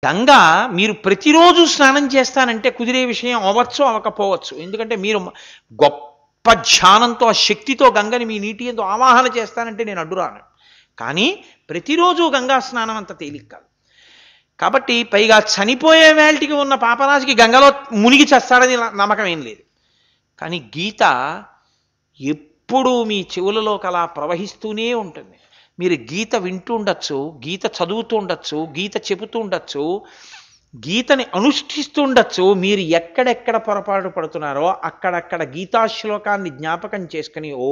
గంగ మీరు ప్రతిరోజు స్నానం చేస్తానంటే కుదిరే విషయం అవ్వచ్చు అవ్వకపోవచ్చు. ఎందుకంటే మీరు గొప్ప ధ్యానంతో ఆ శక్తితో గంగని మీ నీటి యందు ఆవాహన చేస్తానంటే నేను అడ్డురాను. కానీ ప్రతిరోజు గంగా స్నానం అంత తేలిక కాదు. కాబట్టి పైగా చనిపోయే వేళటికి ఉన్న పాపరాశికి గంగలో మునిగి చేస్తాడని నమ్మకం ఏం లేదు. కానీ గీత ఎప్పుడూ మీ చెవులలోకి అలా ప్రవహిస్తూనే ఉంటుంది. మీరు గీత వింటూ ఉండొచ్చు, గీత చదువుతూ ఉండొచ్చు, గీత చెబుతూ ఉండొచ్చు, గీతని అనుష్ఠిస్తూ ఉండొచ్చు. మీరు ఎక్కడెక్కడ పొరపాటు పడుతున్నారో అక్కడక్కడ గీతా శ్లోకాన్ని జ్ఞాపకం చేసుకుని, ఓ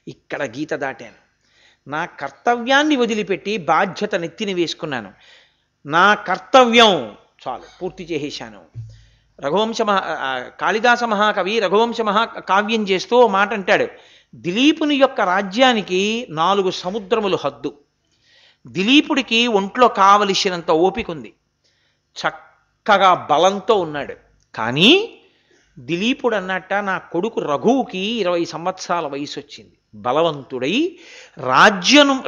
ఇక్కడ గీత దాటాను, నా కర్తవ్యాన్ని వదిలిపెట్టి బాధ్యత నెత్తిని వేసుకున్నాను, నా కర్తవ్యం చాలు పూర్తి చేసేశాను. కాళిదాస మహాకవి రఘువంశ కావ్యం చేస్తూ ఓ మాట అంటాడు, దిలీపుని యొక్క రాజ్యానికి 4 సముద్రములు హద్దు. దిలీపుడికి ఒంట్లో కావలసినంత ఓపిక ఉంది, చక్కగా బలంతో ఉన్నాడు. కానీ దిలీపుడు అన్నట్ట నా కొడుకు రఘువుకి 20 సంవత్సరాల వయసు వచ్చింది, బలవంతుడై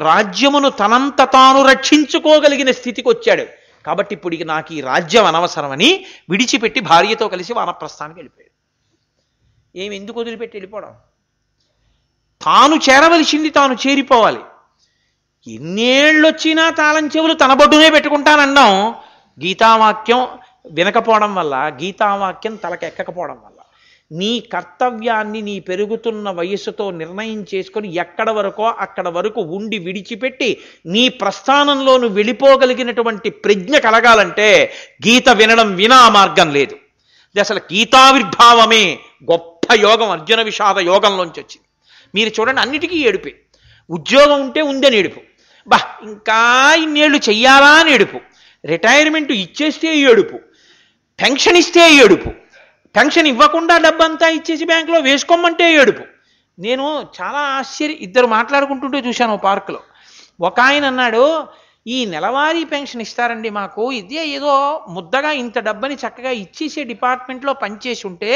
రాజ్యమును తనంత తాను రక్షించుకోగలిగిన స్థితికి వచ్చాడు. కాబట్టి ఇప్పుడు నాకు ఈ రాజ్యం అనవసరమని విడిచిపెట్టి భార్యతో కలిసి వానప్రస్థానికి వెళ్ళిపోయాడు. ఎందుకు వదిలిపెట్టి వెళ్ళిపోవడం? తాను చేరవలసింది తాను చేరిపోవాలి. ఎన్నేళ్ళొచ్చినా తాళం చెవులు తన బొడ్డునే పెట్టుకుంటానన్నాం. గీతావాక్యం వినకపోవడం వల్ల, గీతావాక్యం తలకెక్కకపోవడం వల్ల, నీ కర్తవ్యాన్ని నీ పెరుగుతున్న వయస్సుతో నిర్ణయం చేసుకొని ఎక్కడ వరకో అక్కడ వరకు ఉండి విడిచిపెట్టి నీ ప్రస్థానంలో నువ్వు వెళ్ళిపోగలిగినటువంటి ప్రజ్ఞ కలగాలంటే గీత వినడం వినా మార్గం లేదు. ఇది అసలు గీతావిర్భావమే గొప్ప యోగం, అర్జున విషాద యోగంలోంచి వచ్చింది. మీరు చూడండి, అన్నిటికీ ఏడుపే. ఉద్యోగం ఉంటే ఉందని ఏడుపు, ఇంకా ఇన్నేళ్ళు చెయ్యాలా అని ఏడుపు, రిటైర్మెంట్ ఇచ్చేస్తే ఏడుపు, పెన్షన్ ఇస్తే ఏడుపు, పెన్షన్ ఇవ్వకుండా డబ్బంతా ఇచ్చేసి బ్యాంకులో వేసుకోమంటే ఏడుపు. నేను చాలా ఇద్దరు మాట్లాడుకుంటుంటే చూశాను పార్కులో. ఒక ఆయన అన్నాడు, ఈ నెలవారీ పెన్షన్ ఇస్తారండి మాకు, ఇదే ఏదో ముద్దగా ఇంత డబ్బని చక్కగా ఇచ్చేసే డిపార్ట్మెంట్లో పనిచేసి ఉంటే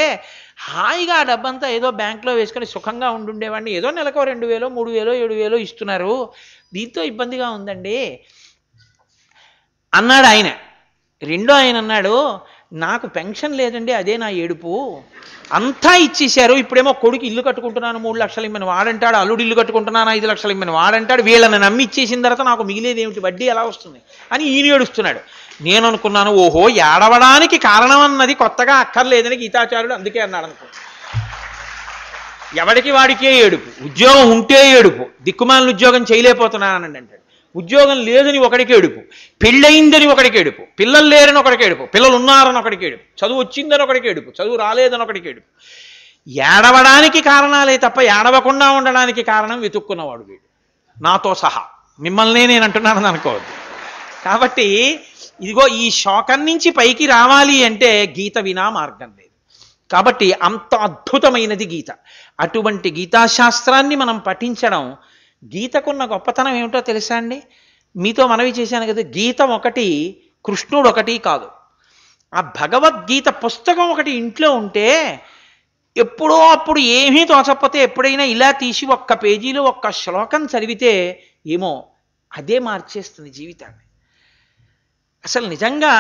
హాయిగా ఆ డబ్బంతా ఏదో బ్యాంకులో వేసుకొని సుఖంగా ఉండుండేవాడిని, ఏదో నెలకు 2000, 3000, 7000 ఇస్తున్నారు, దీంతో ఇబ్బందిగా ఉందండి అన్నాడు ఆయన. రెండో ఆయన అన్నాడు, నాకు పెన్షన్ లేదండి, అదే నా ఏడుపు, అంతా ఇచ్చేశారు, ఇప్పుడేమో కొడుకు ఇల్లు కట్టుకుంటున్నాను 3 లక్షలు ఇమ్మని వాడంటాడు, అల్లుడు ఇల్లు కట్టుకుంటున్నాను 5 లక్షలు ఇమ్మని వాడంటాడు, వీళ్ళని నమ్మి ఇచ్చేసిన తర్వాత నాకు మిగిలేది ఏమిటి, వడ్డీ ఎలా వస్తుంది అని ఈయన ఏడుస్తున్నాడు. నేను అనుకున్నాను, ఓహో ఏడవడానికి కారణం అన్నది కొత్తగా అక్కర్లేదని గీతాచార్యుడు అందుకే అన్నాడు అనుకో. ఎవడికి వాడికే ఏడుపు, ఉద్యోగం ఉంటే ఏడుపు, దిక్కుమాలిన ఉద్యోగం చేయలేకపోతున్నానండి అంటాడు, ఉద్యోగం లేదని ఒకడికి ఏడుపు, పెళ్ళయిందని ఒకడికి ఏడుపు, పిల్లలు లేరని ఒకడికి ఏడుపు, పిల్లలు ఉన్నారని ఒకడికి ఏడుపు, చదువు వచ్చిందని ఒకడికి ఏడుపు, చదువు రాలేదని ఒకడికి ఏడుపు. ఏడవడానికి కారణాలే తప్ప ఏడవకుండా ఉండడానికి కారణం వెతుక్కున్నవాడు వీడు, నాతో సహా. మిమ్మల్నే నేను అంటున్నానని అనుకోవద్దు. కాబట్టి ఇదిగో ఈ శోకం నుంచి పైకి రావాలి అంటే గీత వినా మార్గం లేదు. కాబట్టి అంత అద్భుతమైనది గీత. అటువంటి గీతాశాస్త్రాన్ని మనం పఠించడం, గీతకున్న గొప్పతనం ఏమిటో తెలుసా అండి? మీతో మనవి చేశాను కదా, గీతం ఒకటి, కృష్ణుడు ఒకటి కాదు. ఆ భగవద్గీత పుస్తకం ఒకటి ఇంట్లో ఉంటే ఎప్పుడో అప్పుడు ఏమీ తోచకపోతే ఎప్పుడైనా ఇలా తీసి ఒక్క పేజీలో ఒక్క శ్లోకం చదివితే ఏమో అదే మార్చేస్తుంది జీవితాన్ని. అసలు నిజంగా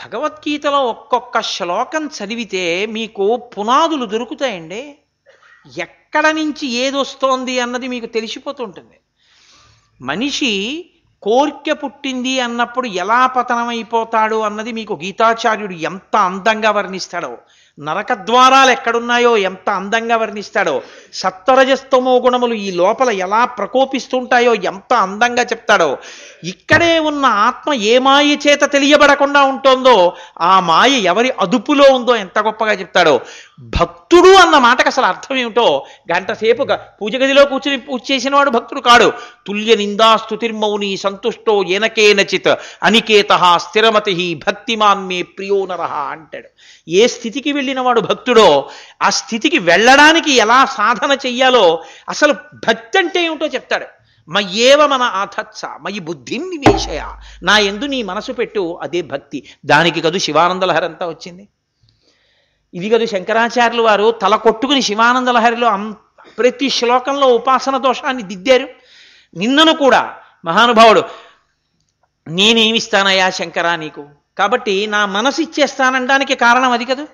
భగవద్గీతలో ఒక్కొక్క శ్లోకం చదివితే మీకు పునాదులు దొరుకుతాయండి. ఎక్కడ నుంచి ఏదొస్తోంది అన్నది మీకు తెలిసిపోతుంటుంది. మనిషి కోర్కె పుట్టింది అన్నప్పుడు ఎలా పతనమైపోతాడు అన్నది మీకు గీతాచార్యుడు ఎంత అందంగా వర్ణిస్తాడో, నరకద్వారాలు ఎక్కడున్నాయో ఎంత అందంగా వర్ణిస్తాడో, సత్వరజస్తమో గుణములు ఈ లోపల ఎలా ప్రకోపిస్తుంటాయో ఎంత అందంగా చెప్తాడో, ఇక్కడే ఉన్న ఆత్మ ఏ మాయ చేత తెలియబడకుండా ఉంటుందో ఆ మాయ ఎవరి అదుపులో ఉందో ఎంత గొప్పగా చెప్తాడో. భక్తుడు అన్న మాటకు అసలు అర్థం ఏమిటో గంట సేపు పూజ గదిలో కూర్చుని పూజ చేసిన వాడు భక్తుడు కాడు. తుల్య నిందా స్తుతిర్మౌని సంతుష్టో ఏనకేనచిత్ అనికేత స్థిరమతి భక్తిమాన్ మే ప్రియో నరః అంటాడు. ఏ స్థితికి వెళ్ళిన వాడు భక్తుడో ఆ స్థితికి వెళ్ళడానికి ఎలా సాధన చెయ్యాలో, అసలు భక్తి అంటే ఏమిటో చెప్తాడు. మయ్యేవ మన ఆథత్స మయి బుద్ధిం నివేశయ, నా యందు నీ మనసు పెట్టు, అదే భక్తి. దానికి కదు శివానందలహరి అంతా వచ్చింది. ఇది కదు శంకరాచార్యులు వారు తల కొట్టుకుని శివానందలహరిలో ప్రతి శ్లోకంలో ఉపాసన దోషాన్ని దిద్దారు. నిన్నను కూడా మహానుభావుడు నేనేమిస్తానయ్యా శంకరా నీకు, కాబట్టి నా మనసు ఇచ్చేస్తానడానికి కారణం అది కదా.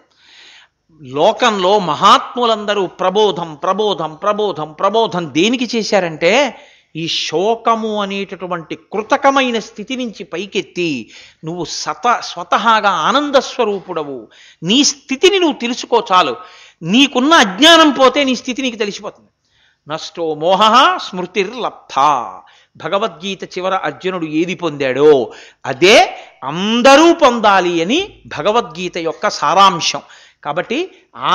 లోకంలో మహాత్ములందరూ ప్రబోధం ప్రబోధం ప్రబోధం ప్రబోధం దేనికి చేశారంటే ఈ శోకము అనేటటువంటి కృతకమైన స్థితి నుంచి పైకెత్తి నువ్వు స్వతహాగా ఆనంద స్వరూపుడవు, నీ స్థితిని నువ్వు తెలుసుకో చాలు, నీకున్న అజ్ఞానం పోతే నీ స్థితి నీకు తెలిసిపోతుంది. నష్టో మోహ స్మృతిర్లబ్ధ. భగవద్గీత చివర అర్జునుడు ఏది పొందాడో అదే అందరూ పొందాలి అని భగవద్గీత యొక్క సారాంశం. కాబట్టి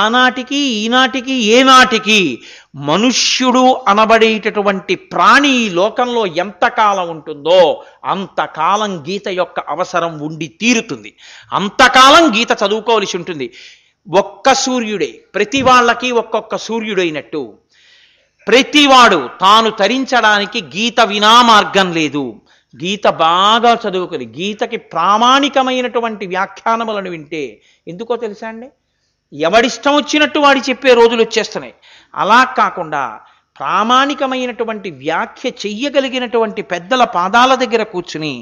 ఆనాటికి ఈనాటికి ఏనాటికి మనుష్యుడు అనబడేటటువంటి ప్రాణి ఈ లోకంలో ఎంతకాలం ఉంటుందో అంతకాలం గీత యొక్క అవసరం ఉండి తీరుతుంది, అంతకాలం గీత చదువుకోవలసి ఉంటుంది. ఒక్క సూర్యుడే ప్రతి వాళ్ళకి ఒక్కొక్క సూర్యుడైనట్టు ప్రతివాడు తాను తరించడానికి గీత వినా మార్గం లేదు. గీత బాగా చదువుకొని గీతకి ప్రామాణికమైనటువంటి వ్యాఖ్యానములను వింటే, ఎందుకో తెలుసా అండి, ఎవడిష్టం వచ్చినట్టు వాడి చెప్పే రోజులు వచ్చేస్తున్నాయి. అలా కాకుండా ప్రామాణికమైనటువంటి వ్యాఖ్య చెయ్యగలిగినటువంటి పెద్దల పాదాల దగ్గర కూర్చుని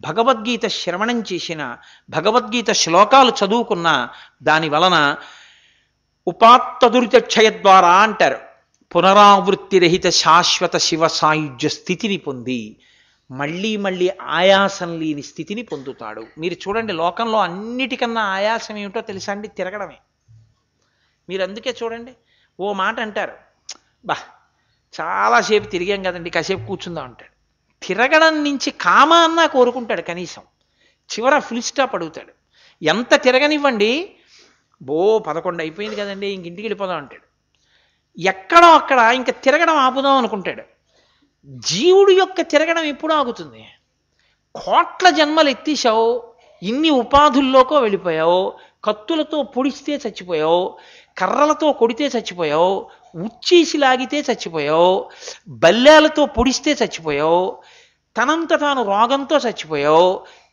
భగవద్గీత శ్రవణం చేసిన, భగవద్గీత శ్లోకాలు చదువుకున్న దాని వలన ఉపాత్తదురితక్షయ ద్వారా అంటారు, పునరావృత్తిరహిత శాశ్వత శివ సాయుధ్య స్థితిని పొంది మళ్ళీ మళ్ళీ ఆయాసం లేని స్థితిని పొందుతాడు. మీరు చూడండి, లోకంలో అన్నిటికన్నా ఆయాసం ఏమిటో తెలుసా అండి? తిరగడమే. మీరు అందుకే చూడండి, ఓ మాట అంటారు, బా చాలాసేపు తిరిగాం కదండి, కాసేపు కూర్చుందాం అంటాడు. తిరగడం నుంచి కామా అన్నా కోరుకుంటాడు, కనీసం చివర ఫుల్ స్టాప్ అడుగుతాడు. ఎంత తిరగనివ్వండి, 11 అయిపోయింది కదండి, ఇంక ఇంటికి వెళ్ళిపోదాం అంటాడు. ఎక్కడో అక్కడ ఇంకా తిరగడం ఆపుదాం అనుకుంటాడు. జీవుడు యొక్క తిరగడం ఎప్పుడు ఆగుతుంది? కోట్ల జన్మలు ఎత్తేసావు, ఇన్ని ఉపాధుల్లోకో వెళ్ళిపోయావు, కత్తులతో పొడిస్తే చచ్చిపోయావు, కర్రలతో కొడితే చచ్చిపోయావు, ఉచ్చేసి లాగితే చచ్చిపోయావు, బల్లేలతో పొడిస్తే చచ్చిపోయావు, తనంత తాను రోగంతో చచ్చిపోయావు,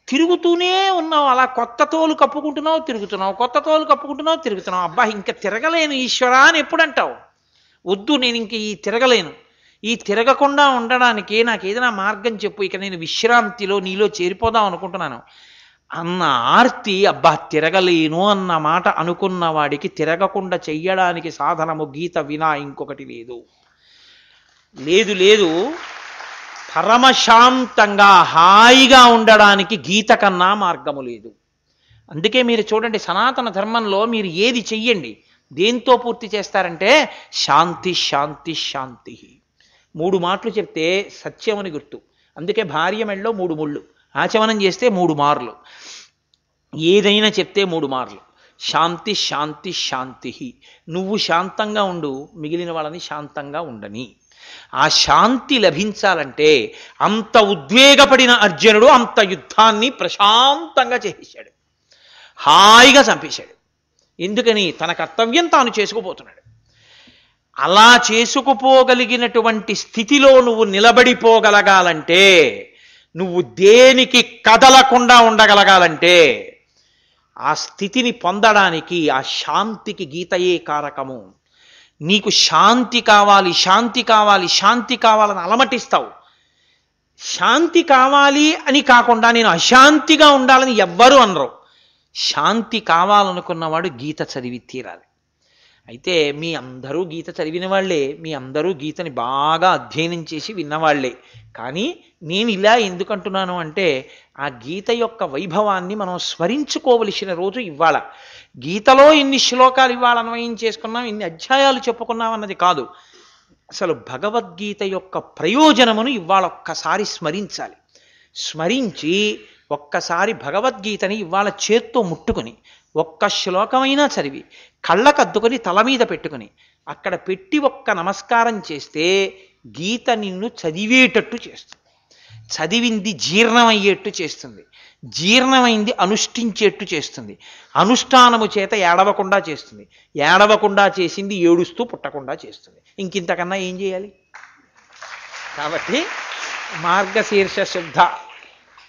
తిరుగుతూనే ఉన్నావు. అలా కొత్త తోలు కప్పుకుంటున్నావు తిరుగుతున్నావు, కొత్త తోలు కప్పుకుంటున్నావు తిరుగుతున్నావు. అబ్బా ఇంకా తిరగలేను ఈశ్వరా అని ఎప్పుడు అంటావు? వద్దు, నేను ఇంక ఈ తిరగలేను, ఈ తిరగకుండా ఉండడానికి నాకు ఏదైనా మార్గం చెప్పు, ఇక నేను విశ్రాంతిలో నీలో చేరిపోదాం అనుకుంటున్నాను అన్న ఆర్తి, అబ్బా తిరగలేను అన్న మాట అనుకున్న వాడికి తిరగకుండా చెయ్యడానికి సాధనము గీత వినా ఇంకొకటి లేదు. లేదు లేదు, పరమశాంతంగా హాయిగా ఉండడానికి గీత కన్నా మార్గము లేదు. అందుకే మీరు చూడండి, సనాతన ధర్మంలో మీరు ఏది చెయ్యండి దేంతో పూర్తి చేస్తారంటే శాంతి శాంతి శాంతి. 3 మాటలు చెప్తే సత్యం అని గుర్తు. అందుకే భార్య మెళ్ళలో 3 ముళ్ళు, ఆచమనం చేస్తే 3 మార్లు, ఏదైనా చెప్తే 3 మార్లు. శాంతి శాంతి శాంతి. నువ్వు శాంతంగా ఉండు, మిగిలిన వాళ్ళని శాంతంగా ఉండని. ఆ శాంతి లభించాలంటే అంత ఉద్వేగపడిన అర్జునుడు అంత యుద్ధాన్ని ప్రశాంతంగా చేసేశాడు, హాయిగా చంపేశాడు. ఎందుకని? తన కర్తవ్యం తాను చేసుకుపోతున్నాడు. అలా చేసుకుపోగలిగినటువంటి స్థితిలో నువ్వు నిలబడిపోగలగాలంటే, నువ్వు దేనికి కదలకుండా ఉండగలగాలంటే, ఆ స్థితిని పొందడానికి ఆ శాంతికి గీతయే కారకము. నీకు శాంతి కావాలి, శాంతి కావాలి, శాంతి కావాలని అలమటిస్తావు. శాంతి కావాలి అని కాకుండా నేను అశాంతిగా ఉండాలని ఎవ్వరూ అనరు. శాంతి కావాలనుకున్నవాడు గీత చదివి తీరాలి. అయితే మీ అందరూ గీత చదివిన వాళ్ళే, మీ అందరూ గీతని బాగా అధ్యయనం చేసి విన్నవాళ్లే. కానీ నేను ఇలా ఎందుకంటున్నాను అంటే, ఆ గీత యొక్క వైభవాన్ని మనం స్మరించుకోవలసిన రోజు ఇవాళ. గీతలో ఇన్ని శ్లోకాలు ఇవాళ అన్వయం చేసుకున్నాం, ఇన్ని అధ్యాయాలు చెప్పుకున్నాం అన్నది కాదు. అసలు భగవద్గీత యొక్క ప్రయోజనమును ఇవాళ ఒక్కసారి స్మరించాలి. స్మరించి ఒక్కసారి భగవద్గీతని ఇవాళ చేత్తో ముట్టుకొని ఒక్క శ్లోకమైనా చదివి కళ్ళకద్దుకొని తల మీద పెట్టుకుని అక్కడ పెట్టి ఒక్క నమస్కారం చేస్తే గీత నిన్ను చదివేటట్టు చేస్తుంది, చదివింది జీర్ణమయ్యేట్టు చేస్తుంది, జీర్ణమైంది అనుష్ఠించేట్టు చేస్తుంది, అనుష్ఠానము చేత ఏడవకుండా చేస్తుంది, ఏడవకుండా చేసింది ఏడుస్తూ పుట్టకుండా చేస్తుంది. ఇంకింతకన్నా ఏం చేయాలి? కాబట్టి మార్గశీర్ష శుద్ధ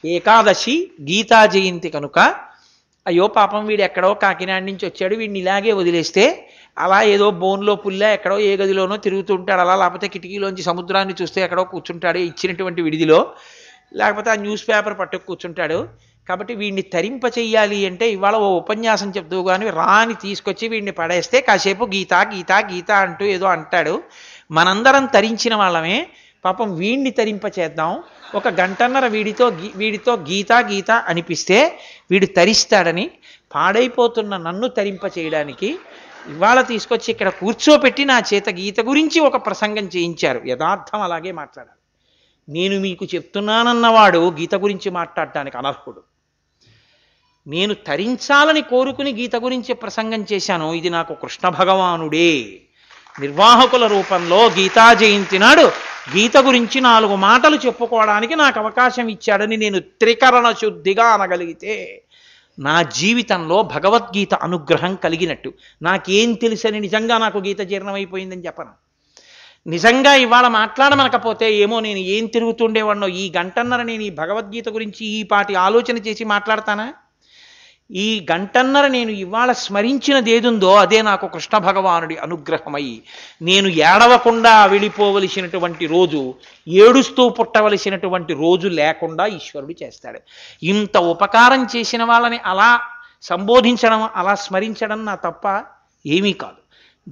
ఏకాదశి గీతా జయంతి కనుక, అయ్యో పాపం వీడు ఎక్కడో కాకినాడ నుంచి వచ్చాడు, వీడిని ఇలాగే వదిలేస్తే అలా ఏదో బోన్లో పుల్లా ఎక్కడో ఏ గదిలోనో తిరుగుతుంటాడు, అలా లేకపోతే కిటికీలోంచి సముద్రాన్ని చూస్తే ఎక్కడో కూర్చుంటాడు ఇచ్చినటువంటి విడిదిలో, లేకపోతే ఆ న్యూస్ పేపర్ పట్టుకు కూర్చుంటాడు. కాబట్టి వీడిని తరింప చెయ్యాలి అంటే ఇవాళ ఓ ఉపన్యాసం చెప్తూ కానీ రాని తీసుకొచ్చి వీడిని పడేస్తే కాసేపు గీత గీత గీత అంటూ ఏదో అంటాడు. మనందరం తరించిన వాళ్ళమే, పాపం వీడిని తరింప చేద్దాం, ఒక గంటన్నర వీడితో గీత గీత అనిపిస్తే వీడు తరిస్తాడని పాడైపోతున్న నన్ను తరింప చేయడానికి ఇవాళ తీసుకొచ్చి ఇక్కడ కూర్చోపెట్టి నా చేత గీత గురించి ఒక ప్రసంగం చేయించారు. యథార్థం అలాగే మాట్లాడాలి. నేను మీకు చెప్తున్నానన్నవాడు గీత గురించి మాట్లాడటానికి అనర్హుడు. నేను తరించాలని కోరుకుని గీత గురించి ప్రసంగం చేశాను. ఇది నాకు కృష్ణ భగవానుడే నిర్వాహకుల రూపంలో గీతా జయంతి నాడు గీత గురించి 4 మాటలు చెప్పుకోవడానికి నాకు అవకాశం ఇచ్చాడని నేను త్రికరణ శుద్ధిగా అనగలిగితే నా జీవితంలో భగవద్గీత అనుగ్రహం కలిగినట్టు. నాకేం తెలుసని నిజంగా నాకు గీత జీర్ణమైపోయిందని చెప్పను. నిజంగా ఇవాళ మాట్లాడమనకపోతే ఏమో నేను ఏం తిరుగుతుండేవాడినో. ఈ గంటన్నర నేను ఈ భగవద్గీత గురించి ఈ పాటి ఆలోచన చేసి మాట్లాడతానా? ఈ గంటన్నర నేను ఇవాళ స్మరించినది ఏదుందో అదే నాకు కృష్ణ భగవానుడి అనుగ్రహమై నేను ఏడవకుండా వెళ్ళిపోవలసినటువంటి రోజు, ఏడుస్తూ పుట్టవలసినటువంటి రోజు లేకుండా ఈశ్వరుడు చేస్తాడు. ఇంత ఉపకారం చేసిన వాళ్ళని అలా సంబోధించడం, అలా స్మరించడం నా తప్ప ఏమీ కాదు.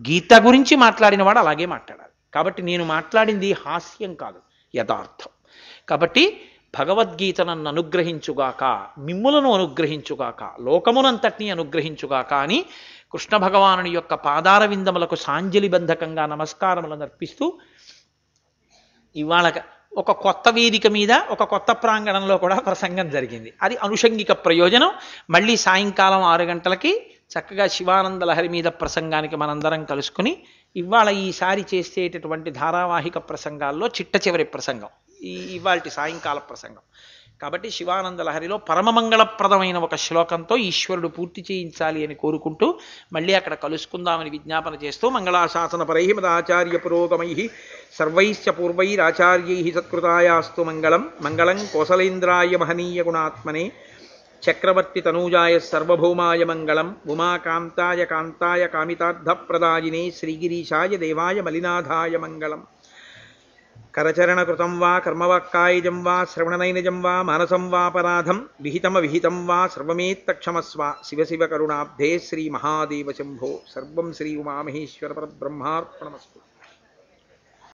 గీత గురించి మాట్లాడిన వాడు అలాగే మాట్లాడాలి. కాబట్టి నేను మాట్లాడింది హాస్యం కాదు, యథార్థం. కాబట్టి భగవద్గీత నన్ను అనుగ్రహించుగాక, మిమ్ములను అనుగ్రహించుగాక, లోకమునంతటినీ అనుగ్రహించుగాక అని కృష్ణ భగవానుని యొక్క పాదార విందములకు సాంజలిబంధకంగా నమస్కారములను అర్పిస్తూ ఇవాళ ఒక కొత్త వేదిక మీద ఒక కొత్త ప్రాంగణంలో కూడా ప్రసంగం జరిగింది. అది అనుషంగిక ప్రయోజనం. మళ్ళీ సాయంకాలం 6 గంటలకి చక్కగా శివానంద లహరి మీద ప్రసంగానికి మనందరం కలుసుకుని ఇవాళ ఈసారి చేసేటటువంటి ధారావాహిక ప్రసంగాల్లో చిట్ట చివరి ప్రసంగం ఇవాల్టి సాయంకాల ప్రసంగం. కాబట్టి శివానంద లహరిలో పరమమంగళప్రదమైన ఒక శ్లోకంతో ఈశ్వరుడు పూర్తి చేయించాలి అని కోరుకుంటూ మళ్ళీ అక్కడ కలుసుకుందామని విజ్ఞాపన చేస్తూ మంగళాశాసనపరై మదాచార్య పురోగమై సర్వైశ్చ పూర్వైరాచార్యై సత్కృతాయాస్తు మంగళం. మంగళం కోసలేంద్రాయ మహనీయ గుణాత్మనే చక్రవర్తి తనూజాయ సర్వభౌమాయ మంగళం. ఉమాకాంతాయ కాంతాయ కామితార్థప్రదాయినే శ్రీగిరీశాయ దేవాయ మలినాథాయ మంగళం. కరచరణకృతం వా కర్మవాక్కాయజం వా శ్రవణనైనజం వా మానసం వాపరాధం విహితమవిహితం వా సర్వమేత్తక్షమస్వ. శివ శివ కరుణాబ్ధే శ్రీ మహాదేవ శంభో. సర్వం శ్రీ ఉమామహేశ్వర పరబ్రహ్మార్పణమస్తు.